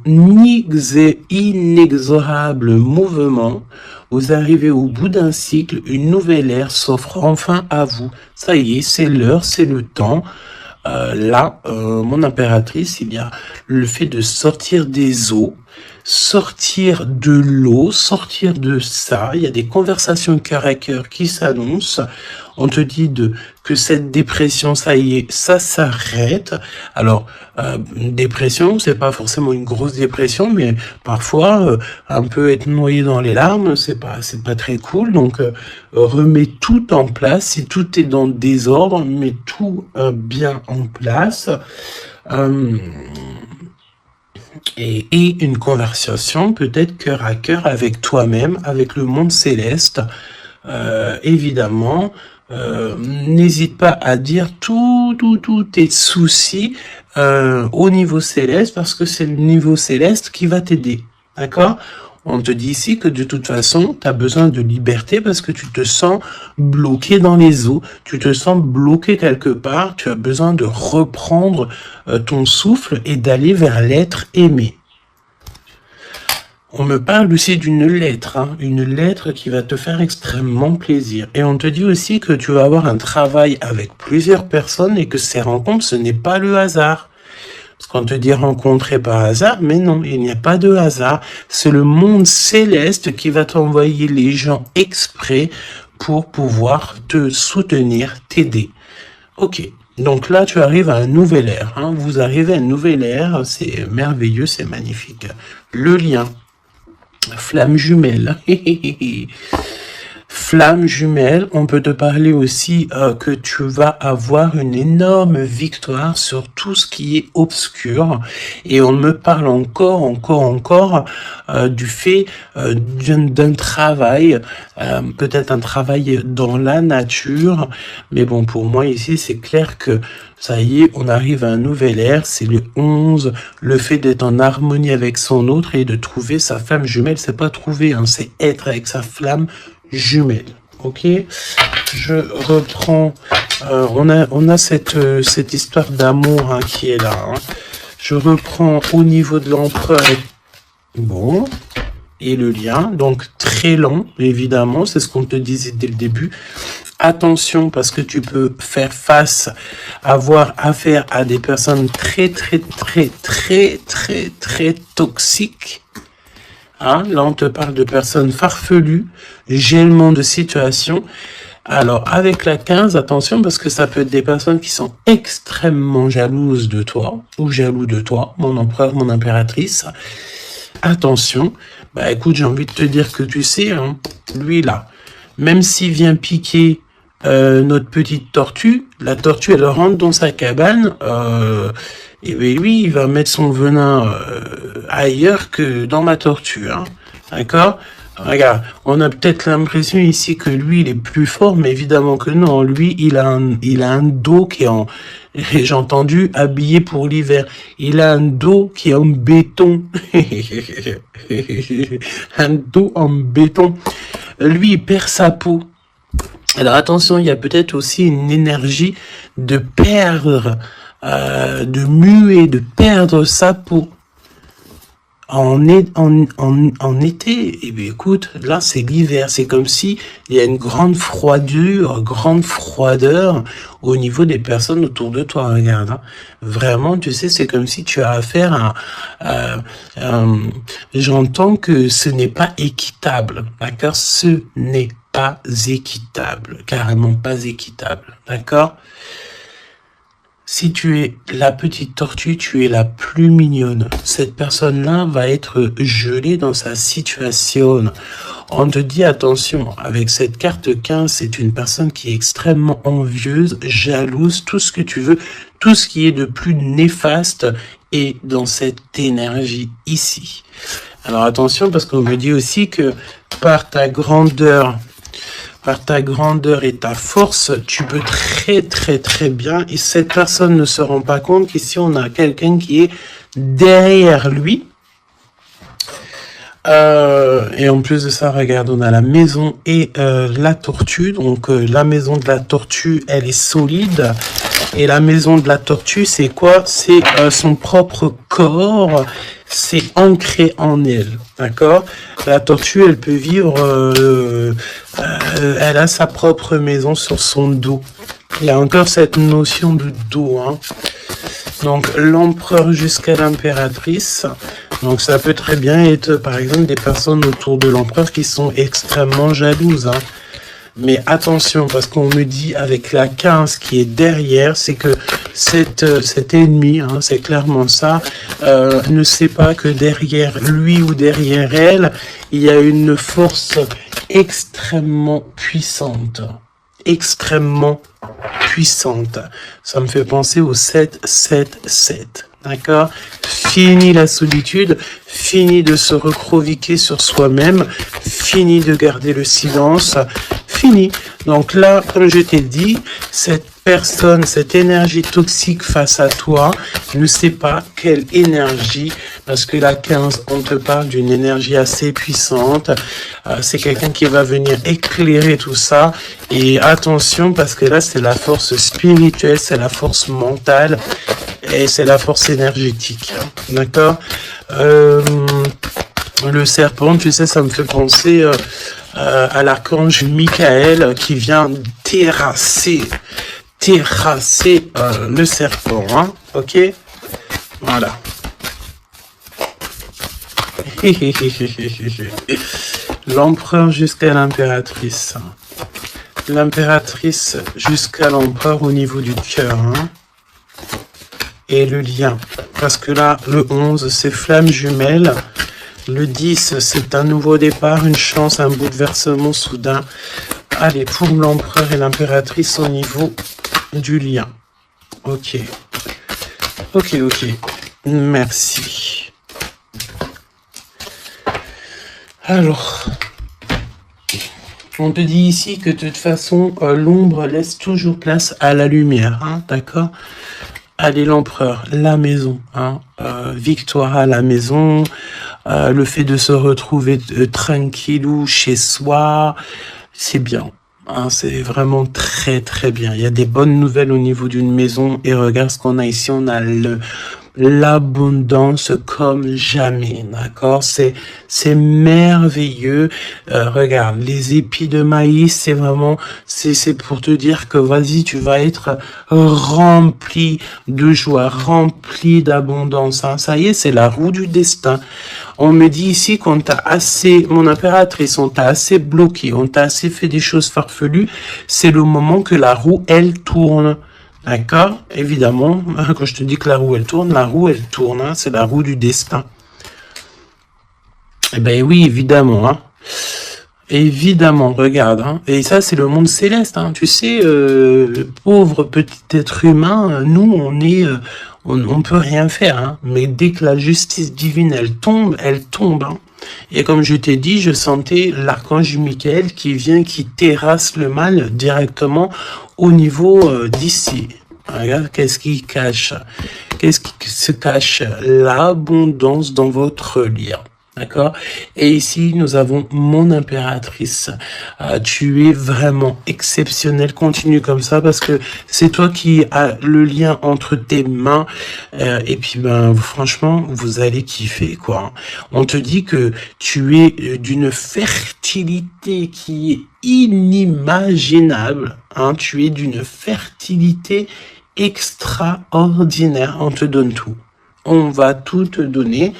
inexorable mouvement. Vous arrivez au bout d'un cycle, une nouvelle ère s'offre enfin à vous. Ça y est, c'est l'heure, c'est le temps. Là, mon impératrice, il y a le fait de sortir des eaux, sortir de l'eau, sortir de ça. Il y a des conversations cœur à cœur qui s'annoncent. On te dit que cette dépression, ça y est, ça s'arrête. Alors, dépression, c'est pas forcément une grosse dépression, mais parfois, un peu être noyé dans les larmes, c'est pas très cool. Donc, remets tout en place. Si tout est dans le désordre, mets tout bien en place. Et une conversation peut-être cœur à cœur avec toi-même, avec le monde céleste. Évidemment, n'hésite pas à dire tous tes soucis au niveau céleste, parce que c'est le niveau céleste qui va t'aider. D'accord ? On te dit ici que de toute façon, tu as besoin de liberté parce que tu te sens bloqué dans les eaux, tu te sens bloqué quelque part, tu as besoin de reprendre ton souffle et d'aller vers l'être aimé. On me parle aussi d'une lettre, hein, une lettre qui va te faire extrêmement plaisir. Et on te dit aussi que tu vas avoir un travail avec plusieurs personnes et que ces rencontres, ce n'est pas le hasard. Parce qu'on te dit rencontrer par hasard, mais non, il n'y a pas de hasard. C'est le monde céleste qui va t'envoyer les gens exprès pour pouvoir te soutenir, t'aider. Ok. Donc là, tu arrives à un nouvel ère. Hein. Vous arrivez à une nouvelle ère. C'est merveilleux, c'est magnifique. Le lien. Flamme jumelle. flamme jumelle. On peut te parler aussi que tu vas avoir une énorme victoire sur tout ce qui est obscur. Et on me parle encore du fait d'un travail, peut-être un travail dans la nature. Mais bon, pour moi ici, c'est clair que ça y est, on arrive à un nouvel ère, c'est le 11, le fait d'être en harmonie avec son autre et de trouver sa flamme jumelle, c'est pas trouver, hein, c'est être avec sa flamme jumelle. Ok, je reprends, on a cette histoire d'amour hein, qui est là. Hein. Je reprends au niveau de l'empereur, bon, et le lien, donc très lent, évidemment, c'est ce qu'on te disait dès le début. Attention, parce que tu peux faire face, avoir affaire à des personnes très toxiques. Hein, là, on te parle de personnes farfelues, gèlement de situation. Alors, avec la 15, attention, parce que ça peut être des personnes qui sont extrêmement jalouses de toi, ou jaloux de toi, mon empereur, mon impératrice. Attention, bah écoute, j'ai envie de te dire que tu sais, hein, lui là, même s'il vient piquer notre petite tortue, la tortue elle rentre dans sa cabane, et bien lui il va mettre son venin ailleurs que dans ma tortue, hein, d'accord? Regarde, on a peut-être l'impression ici que lui il est plus fort, mais évidemment que non, lui il a un dos qui est en, j'ai entendu, habillé pour l'hiver, il a un dos qui est en béton, un dos en béton, lui il perd sa peau. Alors attention, il y a peut-être aussi une énergie de perdre, de muer, de perdre sa peau en été. Et bien écoute, là c'est l'hiver, c'est comme si il y a une grande froideur au niveau des personnes autour de toi. Regarde, hein. Vraiment, tu sais, c'est comme si tu as affaire à j'entends que ce n'est pas équitable, d'accord? Ce n'est pas équitable, carrément pas équitable, d'accord? Si tu es la petite tortue, tu es la plus mignonne. Cette personne-là va être gelée dans sa situation. On te dit attention, avec cette carte 15, c'est une personne qui est extrêmement envieuse, jalouse, tout ce que tu veux, tout ce qui est de plus néfaste est dans cette énergie ici. Alors attention, parce qu'on me dit aussi que par ta grandeur et ta force, tu peux très bien, et cette personne ne se rend pas compte qu'ici on a quelqu'un qui est derrière lui. Et en plus de ça, regarde, on a la maison et la tortue. Donc la maison de la tortue, elle est solide. Et la maison de la tortue, c'est quoi? C'est son propre corps. C'est ancré en elle, d'accord? La tortue, elle peut vivre, elle a sa propre maison sur son dos. Il y a encore cette notion de dos, hein. Donc l'empereur jusqu'à l'impératrice. Donc ça peut très bien être, par exemple, des personnes autour de l'empereur qui sont extrêmement jalouses, hein. Mais attention, parce qu'on me dit avec la 15 qui est derrière, c'est que cet ennemi, hein, c'est clairement ça, ne sait pas que derrière lui ou derrière elle, il y a une force extrêmement puissante. Extrêmement puissante. Ça me fait penser au 7-7-7. D'accord? Fini la solitude, fini de se recroviquer sur soi-même, fini de garder le silence, fini. Donc là, comme je t'ai dit, cette personne, cette énergie toxique face à toi, ne sait pas quelle énergie, parce que la 15, on te parle d'une énergie assez puissante, c'est quelqu'un qui va venir éclairer tout ça, et attention, parce que là, c'est la force spirituelle, c'est la force mentale, et c'est la force énergétique, d'accord? Le serpent, tu sais, ça me fait penser à l'archange Michael qui vient terrasser le serpent, hein, ok? Voilà. L'empereur jusqu'à l'impératrice. L'impératrice jusqu'à l'empereur au niveau du cœur, hein? Et le lien. Parce que là, le 11, c'est flamme jumelle. Le 10, c'est un nouveau départ, une chance, un bouleversement soudain. Allez, pour l'empereur et l'impératrice au niveau du lien. Ok. Ok, ok. Merci. Alors, on te dit ici que de toute façon, l'ombre laisse toujours place à la lumière, hein, d'accord? Allez, l'empereur, la maison, hein, victoire à la maison, le fait de se retrouver tranquillou chez soi, c'est bien. Hein, c'est vraiment très très bien. Il y a des bonnes nouvelles au niveau d'une maison et regarde ce qu'on a ici. On a l'abondance comme jamais, d'accord? C'est merveilleux. Regarde, les épis de maïs, c'est vraiment, c'est pour te dire que vas-y, tu vas être rempli de joie, rempli d'abondance. Hein. Ça y est, c'est la roue du destin. On me dit ici qu'on t'a assez, mon impératrice, on t'a assez bloqué, on t'a assez fait des choses farfelues. C'est le moment que la roue, elle tourne. D'accord? Évidemment, quand je te dis que la roue, elle tourne, hein, c'est la roue du destin. Eh ben oui, évidemment, hein. Évidemment, regarde, hein. Et ça, c'est le monde céleste, hein. Tu sais, pauvre petit être humain, nous, on peut rien faire, hein. Mais dès que la justice divine, elle tombe, hein. Et comme je t'ai dit, je sentais l'archange Michael qui vient, qui terrasse le mal directement au niveau d'ici. Regarde, qu'est-ce qui se cache? L'abondance dans votre lien. D'accord? Et ici, nous avons mon impératrice. Tu es vraiment exceptionnel. Continue comme ça parce que c'est toi qui as le lien entre tes mains. Et puis, ben, franchement, vous allez kiffer, quoi. On te dit que tu es d'une fertilité qui est inimaginable. Hein? Tu es d'une fertilité extraordinaire. On te donne tout. On va tout te donner.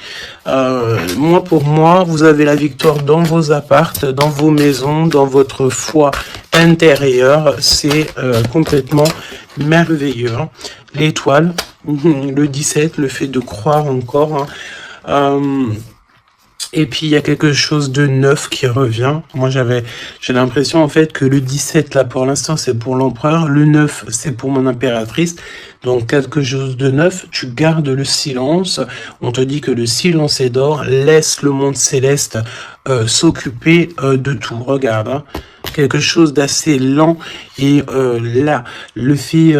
Pour moi, vous avez la victoire dans vos appartes, dans vos maisons, dans votre foi intérieure. C'est complètement merveilleux. Hein. L'étoile, le 17, le fait de croire encore. Hein. Et puis, il y a quelque chose de neuf qui revient. Moi, j'ai l'impression, en fait, que le 17, là, pour l'instant, c'est pour l'empereur. Le 9, c'est pour mon impératrice. Donc, quelque chose de neuf. Tu gardes le silence. On te dit que le silence est d'or. Laisse le monde céleste s'occuper de tout. Regarde, hein. Quelque chose d'assez lent. Et là, le fait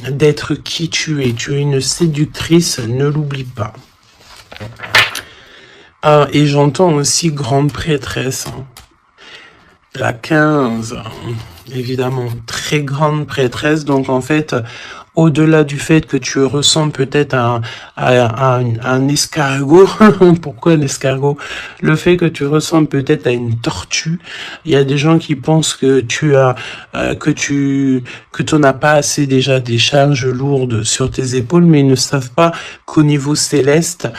d'être qui tu es une séductrice, ne l'oublie pas. Ah, et j'entends aussi grande prêtresse. Hein. La 15, évidemment, très grande prêtresse. Donc, en fait, au-delà du fait que tu ressens peut-être un escargot, pourquoi un escargot? Le fait que tu ressens peut-être à une tortue. Il y a des gens qui pensent que tu n'as pas assez déjà des charges lourdes sur tes épaules, mais ils ne savent pas qu'au niveau céleste,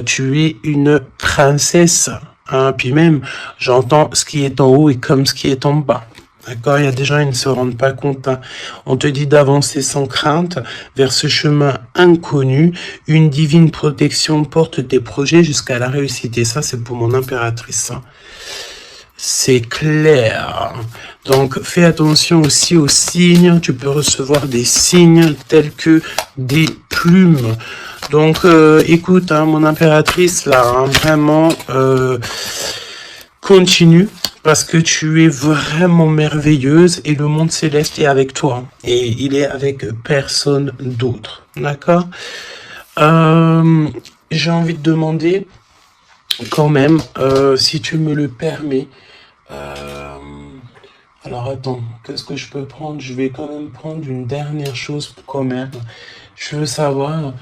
tu es une princesse. Hein, puis même, j'entends ce qui est en haut et comme ce qui est en bas. D'accord, il y a des gens, ils ne se rendent pas compte. Hein. On te dit d'avancer sans crainte vers ce chemin inconnu. Une divine protection porte tes projets jusqu'à la réussite. Et ça, c'est pour mon impératrice. Hein. C'est clair. Donc, fais attention aussi aux signes. Tu peux recevoir des signes tels que des plumes. Donc, écoute, hein, mon impératrice, là, hein, vraiment, continue. Parce que tu es vraiment merveilleuse et le monde céleste est avec toi. Et il est avec personne d'autre. D'accord? J'ai envie de demander, quand même, si tu me le permets. Alors attends, qu'est-ce que je peux prendre? Je vais quand même prendre une dernière chose quand même. Je veux savoir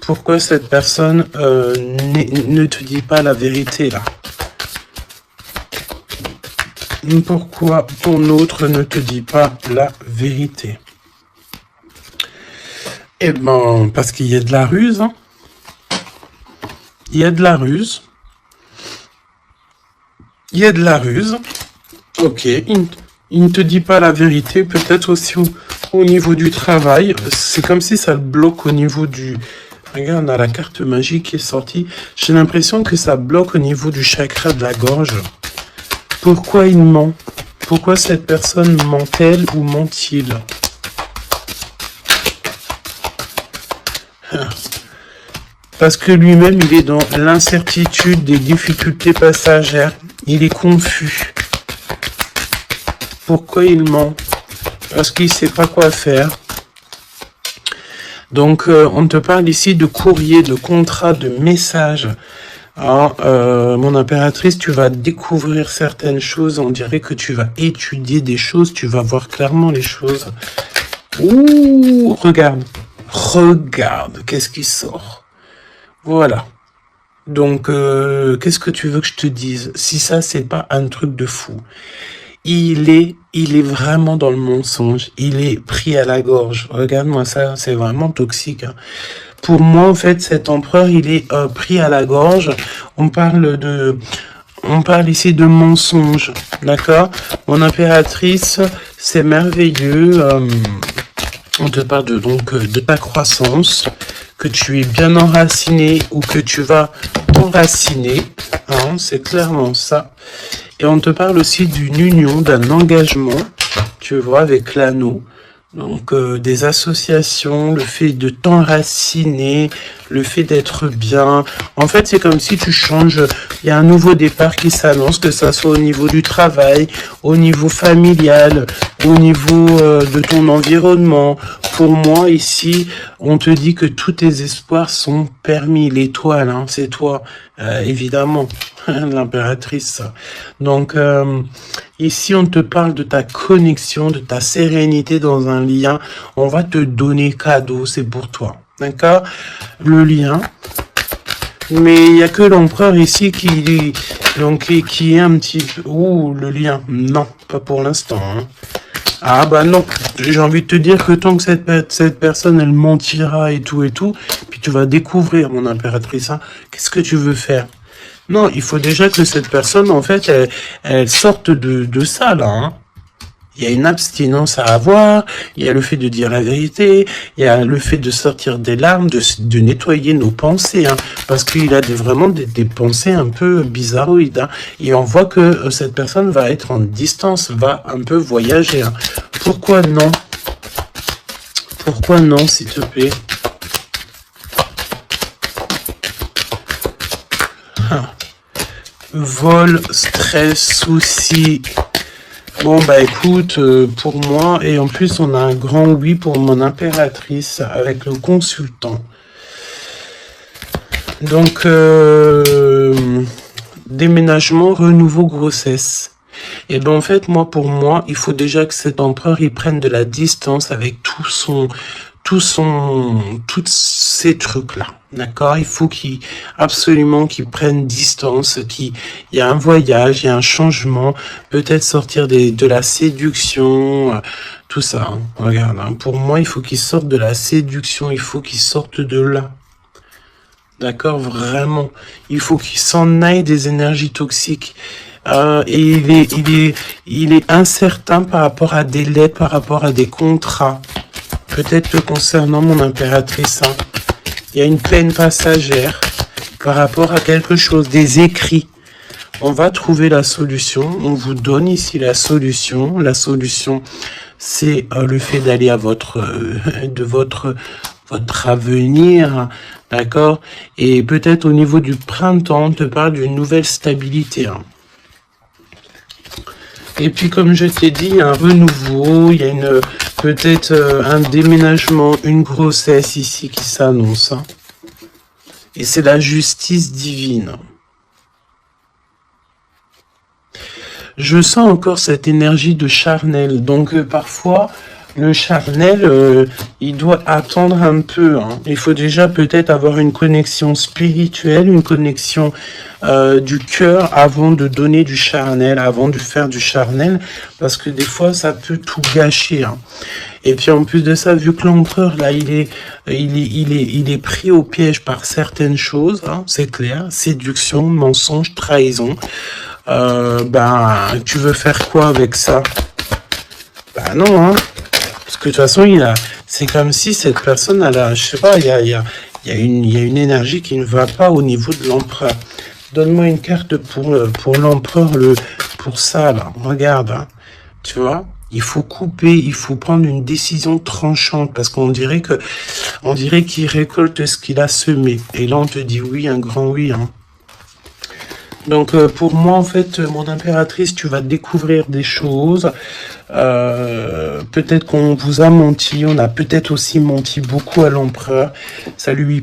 pourquoi cette personne ne te dit pas la vérité là? Pourquoi ton autre ne te dit pas la vérité? Eh ben, parce qu'il y a de la ruse. Hein. Il y a de la ruse. Il y a de la ruse. Ok, il ne te dit pas la vérité. Peut-être aussi au niveau du travail. C'est comme si ça le bloque au niveau du... Regarde, on a la carte magique qui est sortie. J'ai l'impression que ça bloque au niveau du chakra de la gorge. Pourquoi il ment? Pourquoi cette personne ment-elle ou ment-il? Parce que lui-même, il est dans l'incertitude des difficultés passagères. Il est confus. Pourquoi il ment? Parce qu'il ne sait pas quoi faire. Donc, on te parle ici de courrier, de contrat, de message. Alors, mon impératrice, tu vas découvrir certaines choses. On dirait que tu vas étudier des choses. Tu vas voir clairement les choses. Ouh, regarde. Regarde, qu'est-ce qui sort? Voilà. Donc, qu'est-ce que tu veux que je te dise? Si ça, c'est pas un truc de fou. Il est vraiment dans le mensonge. Il est pris à la gorge. Regarde-moi ça, c'est vraiment toxique. Hein. Pour moi, en fait, cet empereur, il est pris à la gorge. On parle ici de mensonge, d'accord? Mon impératrice, c'est merveilleux. On te parle de ta croissance, que tu es bien enraciné ou que tu vas t'enraciner. Hein, c'est clairement ça. Et on te parle aussi d'une union, d'un engagement, tu vois, avec l'anneau. Donc, des associations, le fait de t'enraciner, le fait d'être bien. En fait, c'est comme si tu changes. Il y a un nouveau départ qui s'annonce, que ça soit au niveau du travail, au niveau familial, au niveau de ton environnement. Pour moi, ici, on te dit que tous tes espoirs sont permis. L'étoile, hein, c'est toi, évidemment, l'impératrice. Donc, ici, on te parle de ta connexion, de ta sérénité dans un lien. On va te donner cadeau, c'est pour toi. D'accord? Le lien. Mais il n'y a que l'empereur ici qui est un petit peu... Ouh, le lien. Non, pas pour l'instant. Hein. Ah bah non, j'ai envie de te dire que tant que cette personne, elle mentira et tout, puis tu vas découvrir, mon impératrice, hein, qu'est-ce que tu veux faire? Non, il faut déjà que cette personne, en fait, elle sorte de ça, là. Hein. Il y a une abstinence à avoir, il y a le fait de dire la vérité, il y a le fait de sortir des larmes, de nettoyer nos pensées, hein, parce qu'il a vraiment des pensées un peu bizarroïdes. Hein, et on voit que cette personne va être en distance, va un peu voyager. Hein. Pourquoi non? Pourquoi non, s'il te plaît? Vol, stress, soucis. Bon, bah écoute, pour moi, et en plus, on a un grand oui pour mon impératrice avec le consultant. Donc, déménagement, renouveau, grossesse. Et ben en fait, pour moi, il faut déjà que cet empereur, il prenne de la distance avec tous ces trucs-là. D'accord? Il faut absolument qu'il prenne distance, il y a un voyage, il y a un changement, peut-être sortir de la séduction, tout ça. Hein. Regarde, hein. Pour moi, il faut qu'il sorte de la séduction, il faut qu'il sorte de là. D'accord? Vraiment. Il faut qu'il s'en aille des énergies toxiques. Et il est incertain par rapport à des lettres, par rapport à des contrats. Peut-être que concernant mon impératrice, hein, il y a une peine passagère par rapport à quelque chose, des écrits. On va trouver la solution. On vous donne ici la solution. La solution, c'est le fait d'aller à votre avenir, d'accord? Et peut-être au niveau du printemps, on te parle d'une nouvelle stabilité. Hein. Et puis, comme je t'ai dit, il y a un renouveau, il y a peut-être un déménagement, une grossesse ici qui s'annonce. Hein. Et c'est la justice divine. Je sens encore cette énergie de charnel. Donc, parfois, le charnel, il doit attendre un peu. Hein. Il faut déjà peut-être avoir une connexion spirituelle, une connexion du cœur avant de donner du charnel, avant de faire du charnel, parce que des fois, ça peut tout gâcher. Hein. Et puis en plus de ça, vu que l'empereur là, il est pris au piège par certaines choses, hein, c'est clair, séduction, mensonge, trahison. Tu veux faire quoi avec ça? Bah non, hein. Parce que de toute façon, c'est comme si cette personne, je sais pas, il Il y a une énergie qui ne va pas au niveau de l'empereur. Donne-moi une carte pour l'empereur, pour ça, là. Regarde, hein. Tu vois? Il faut couper, il faut prendre une décision tranchante parce qu'on dirait qu'il récolte ce qu'il a semé. Et là, on te dit oui, un grand oui, hein. Donc pour moi, en fait, mon impératrice, tu vas découvrir des choses. Peut-être qu'on vous a menti, on a peut-être aussi menti beaucoup à l'empereur. Ça lui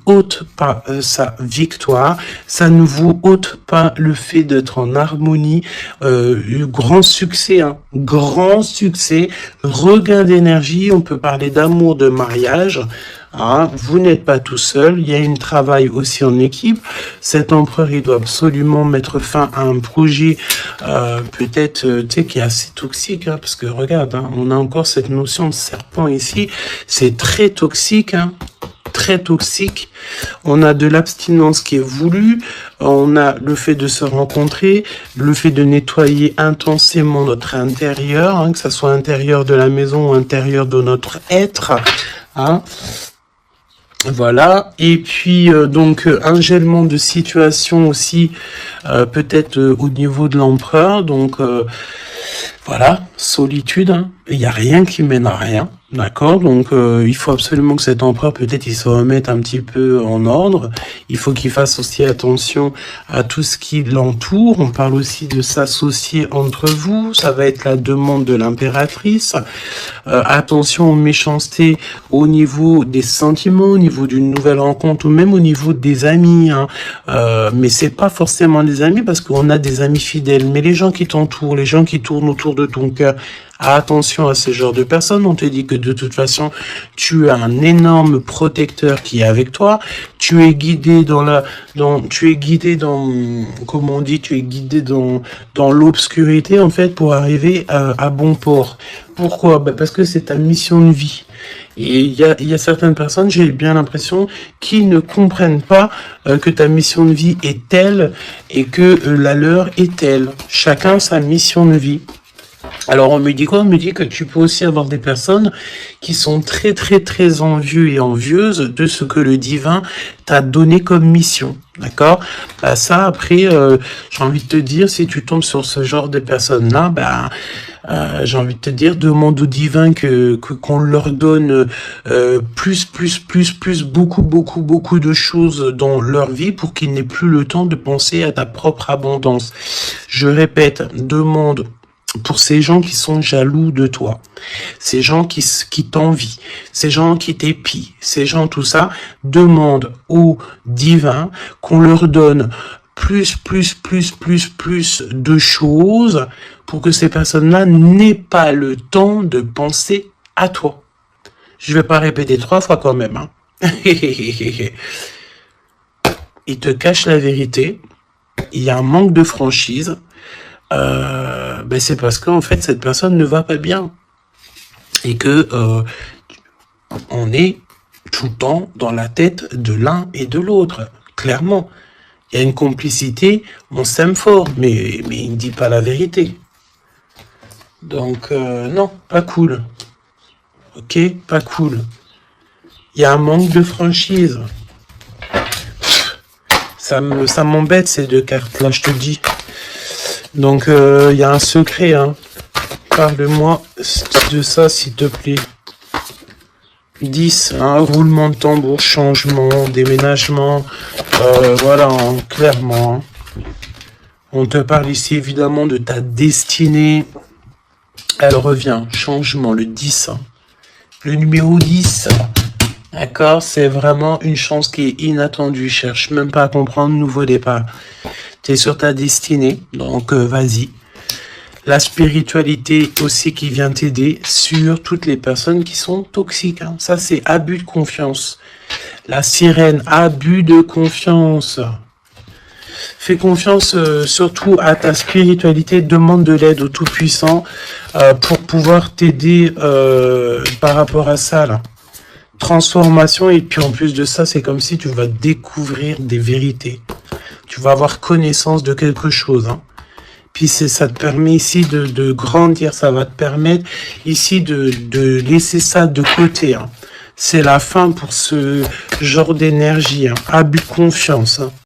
ôte pas sa victoire. Ça ne vous ôte pas le fait d'être en harmonie. Grand succès, hein, grand succès. Regain d'énergie. On peut parler d'amour, de mariage. Ah, vous n'êtes pas tout seul, il y a un travail aussi en équipe. Cet empereur, il doit absolument mettre fin à un projet, peut-être, tu sais, qui est assez toxique, hein, parce que regarde, hein, on a encore cette notion de serpent ici, c'est très toxique, hein, très toxique. On a de l'abstinence qui est voulue, on a le fait de se rencontrer, le fait de nettoyer intensément notre intérieur, hein, que ça soit intérieur de la maison ou intérieur de notre être, hein. Voilà, et puis donc un gèlement de situation aussi, peut-être au niveau de l'empereur, donc voilà, solitude, hein. Il n'y a rien qui mène à rien, d'accord? Donc il faut absolument que cet empereur, peut-être, il se remette un petit peu en ordre. Il faut qu'il fasse aussi attention à tout ce qui l'entoure. On parle aussi de s'associer entre vous. Ça va être la demande de l'impératrice. Attention aux méchancetés au niveau des sentiments, au niveau d'une nouvelle rencontre ou même au niveau des amis, hein. Mais c'est pas forcément des amis parce qu'on a des amis fidèles. Mais les gens qui t'entourent, les gens qui tournent autour de ton cœur, attention à ce genre de personnes. On te dit que de toute façon, tu as un énorme protecteur qui est avec toi. Tu es guidé comment on dit, tu es guidé dans l'obscurité, en fait, pour arriver à bon port. Pourquoi? Parce que c'est ta mission de vie. Et il y a certaines personnes, j'ai bien l'impression, qui ne comprennent pas que ta mission de vie est telle et que la leur est telle. Chacun sa mission de vie. Alors on me dit quoi? On me dit que tu peux aussi avoir des personnes qui sont très très très envieux et envieuses de ce que le divin t'a donné comme mission, d'accord? Ça après, j'ai envie de te dire, si tu tombes sur ce genre de personnes-là, j'ai envie de te dire, demande au divin qu'on leur donne beaucoup de choses dans leur vie pour qu'ils n'aient plus le temps de penser à ta propre abondance. Je répète, demande pour ces gens qui sont jaloux de toi, ces gens qui t'envient, ces gens qui t'épient, ces gens, tout ça, demande au divin qu'on leur donne plus de choses pour que ces personnes-là n'aient pas le temps de penser à toi. Je vais pas répéter 3 fois quand même, hein. Il te cache la vérité, il y a un manque de franchise, c'est parce qu'en fait cette personne ne va pas bien et que on est tout le temps dans la tête de l'un et de l'autre. Clairement, il y a une complicité, on s'aime fort, mais il ne dit pas la vérité. Donc non, pas cool. Ok, pas cool. Il y a un manque de franchise. Ça m'embête ces 2 cartes là, je te dis. Donc, il y a un secret, hein. Parle-moi de ça, s'il te plaît. 10, hein, roulement de tambour, changement, déménagement, voilà, hein, clairement. Hein. On te parle ici, évidemment, de ta destinée. Elle revient, changement, le 10. Hein. Le numéro 10, d'accord, c'est vraiment une chance qui est inattendue. Cherche même pas à comprendre, nouveau départ. Tu es sur ta destinée, donc vas-y. La spiritualité aussi qui vient t'aider sur toutes les personnes qui sont toxiques. Hein. Ça, c'est abus de confiance. La sirène, abus de confiance. Fais confiance surtout à ta spiritualité. Demande de l'aide au Tout-Puissant pour pouvoir t'aider par rapport à ça, là. Transformation, et puis en plus de ça, c'est comme si tu vas découvrir des vérités. Tu vas avoir connaissance de quelque chose. Hein. Puis ça te permet ici de grandir, ça va te permettre ici de laisser ça de côté. Hein. c'est la fin pour ce genre d'énergie, hein. Abus de confiance, hein.